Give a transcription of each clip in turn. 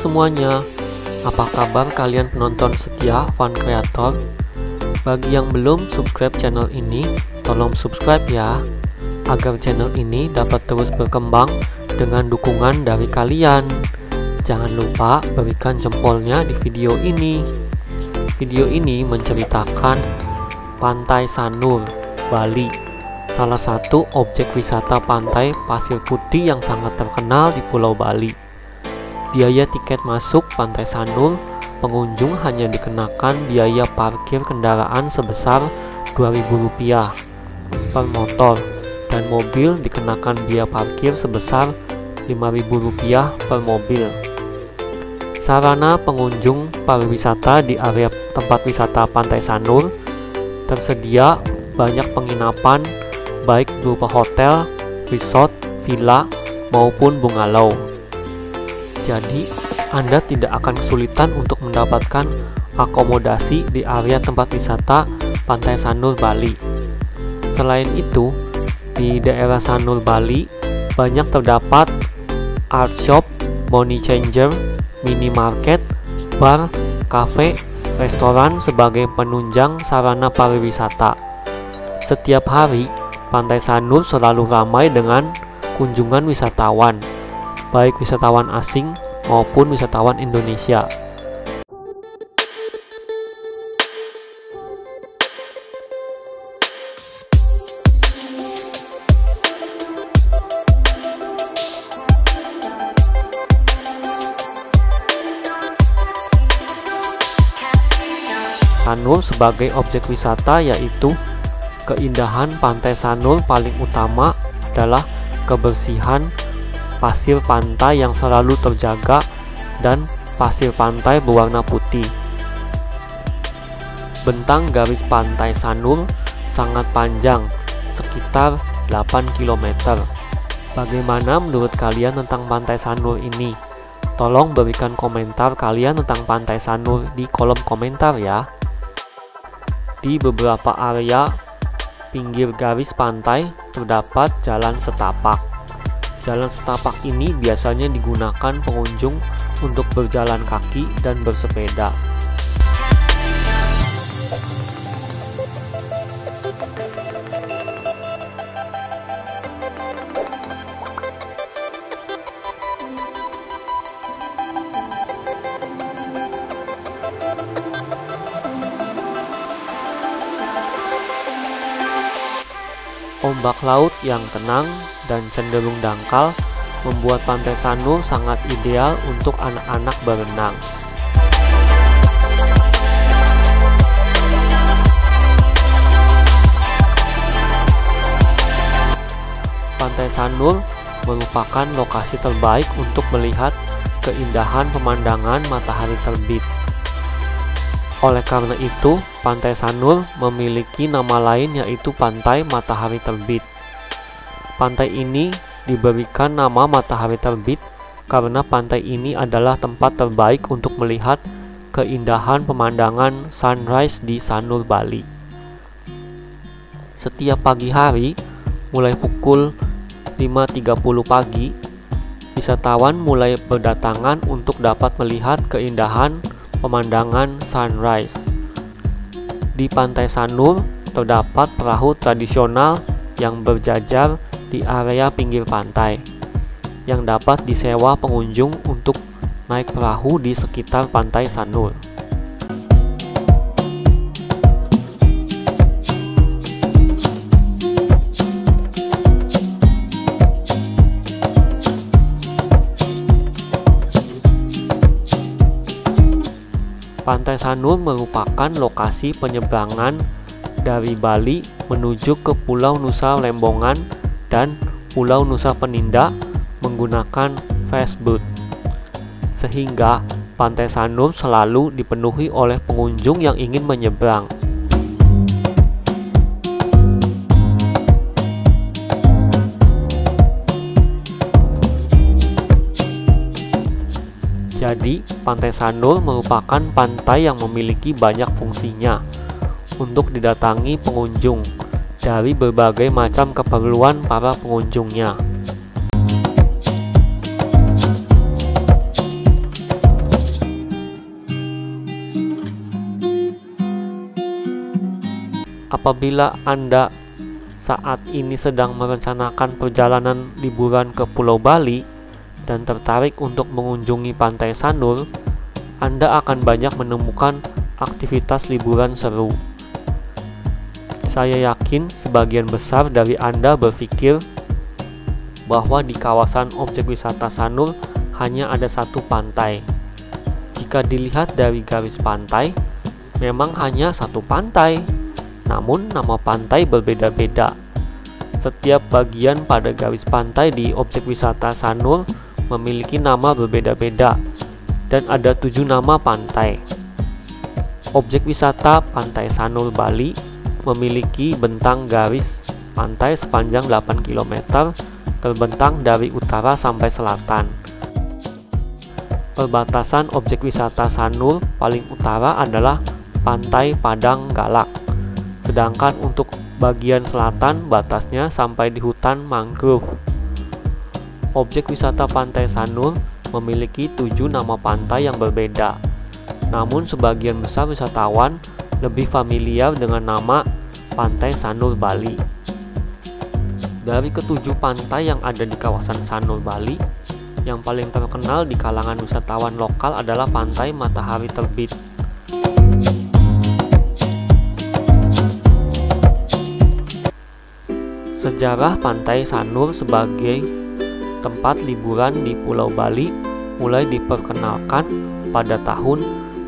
semuanya, apa kabar kalian penonton setia Fun Creator? Bagi yang belum subscribe channel ini, tolong subscribe ya, agar channel ini dapat terus berkembang dengan dukungan dari kalian. Jangan lupa berikan jempolnya di video ini. Video ini menceritakan Pantai Sanur, Bali, salah satu objek wisata pantai pasir putih yang sangat terkenal di Pulau Bali. Biaya tiket masuk Pantai Sanur, pengunjung hanya dikenakan biaya parkir kendaraan sebesar Rp2.000 per motor, dan mobil dikenakan biaya parkir sebesar Rp5.000 per mobil. Sarana pengunjung pariwisata di area tempat wisata Pantai Sanur tersedia banyak penginapan, baik berupa hotel, resort, villa, maupun bungalow. Jadi, Anda tidak akan kesulitan untuk mendapatkan akomodasi di area tempat wisata Pantai Sanur, Bali. Selain itu, di daerah Sanur, Bali, banyak terdapat art shop, money changer, minimarket, bar, kafe, restoran sebagai penunjang sarana pariwisata. Setiap hari, Pantai Sanur selalu ramai dengan kunjungan wisatawan, baik wisatawan asing maupun wisatawan Indonesia. Sanur sebagai objek wisata, yaitu keindahan Pantai Sanur paling utama adalah kebersihan pasir pantai yang selalu terjaga dan pasir pantai berwarna putih. Bentang garis Pantai Sanur sangat panjang, sekitar 8 km. Bagaimana menurut kalian tentang Pantai Sanur ini? Tolong berikan komentar kalian tentang Pantai Sanur di kolom komentar ya. Di beberapa area pinggir garis pantai terdapat jalan setapak. Jalan setapak ini biasanya digunakan pengunjung untuk berjalan kaki dan bersepeda. Ombak laut yang tenang dan cenderung dangkal membuat Pantai Sanur sangat ideal untuk anak-anak berenang. Pantai Sanur merupakan lokasi terbaik untuk melihat keindahan pemandangan matahari terbit. Oleh karena itu, Pantai Sanur memiliki nama lain, yaitu Pantai Matahari Terbit. Pantai ini diberikan nama Matahari Terbit karena pantai ini adalah tempat terbaik untuk melihat keindahan pemandangan sunrise di Sanur, Bali. Setiap pagi hari, mulai pukul 5.30 pagi, wisatawan mulai berdatangan untuk dapat melihat keindahan pemandangan sunrise. Di Pantai Sanur terdapat perahu tradisional yang berjajar di area pinggir pantai, yang dapat disewa pengunjung untuk naik perahu di sekitar Pantai Sanur. Pantai Sanur merupakan lokasi penyeberangan dari Bali menuju ke Pulau Nusa Lembongan dan Pulau Nusa Peninda menggunakan fastboat, sehingga Pantai Sanur selalu dipenuhi oleh pengunjung yang ingin menyeberang. Jadi, Pantai Sanur merupakan pantai yang memiliki banyak fungsinya untuk didatangi pengunjung dari berbagai macam keperluan para pengunjungnya. Apabila Anda saat ini sedang merencanakan perjalanan liburan ke Pulau Bali dan tertarik untuk mengunjungi Pantai Sanur, Anda akan banyak menemukan aktivitas liburan seru. Saya yakin sebagian besar dari Anda berpikir bahwa di kawasan objek wisata Sanur hanya ada satu pantai. Jika dilihat dari garis pantai, memang hanya satu pantai, namun nama pantai berbeda-beda. Setiap bagian pada garis pantai di objek wisata Sanur memiliki nama berbeda-beda, dan ada 7 nama pantai. Objek wisata Pantai Sanur Bali memiliki bentang garis pantai sepanjang 8 km terbentang dari utara sampai selatan. Perbatasan objek wisata Sanur paling utara adalah Pantai Padang Galak, sedangkan untuk bagian selatan batasnya sampai di hutan mangrove. Objek wisata Pantai Sanur memiliki 7 nama pantai yang berbeda, namun sebagian besar wisatawan lebih familiar dengan nama Pantai Sanur Bali. Dari ketujuh pantai yang ada di kawasan Sanur Bali, yang paling terkenal di kalangan wisatawan lokal adalah Pantai Matahari Terbit. Sejarah Pantai Sanur sebagai tempat liburan di Pulau Bali mulai diperkenalkan pada tahun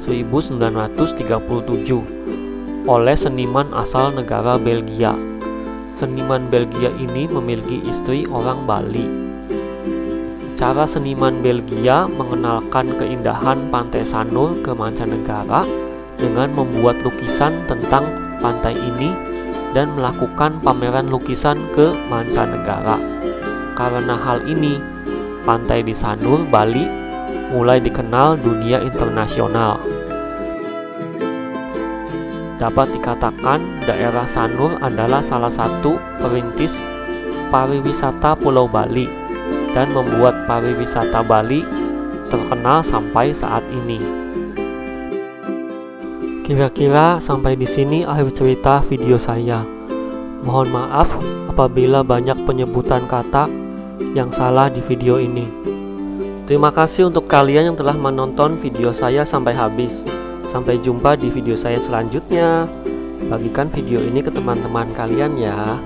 1937 oleh seniman asal negara Belgia. Seniman Belgia ini memiliki istri orang Bali. Cara seniman Belgia mengenalkan keindahan Pantai Sanur ke mancanegara dengan membuat lukisan tentang pantai ini dan melakukan pameran lukisan ke mancanegara. Karena hal ini, pantai di Sanur, Bali mulai dikenal dunia internasional. Dapat dikatakan daerah Sanur adalah salah satu perintis pariwisata Pulau Bali dan membuat pariwisata Bali terkenal sampai saat ini. Kira-kira sampai di sini akhir cerita video saya. Mohon maaf apabila banyak penyebutan kata yang salah di video ini. Terima kasih untuk kalian yang telah menonton video saya sampai habis. Sampai jumpa di video saya selanjutnya. Bagikan video ini ke teman-teman kalian ya.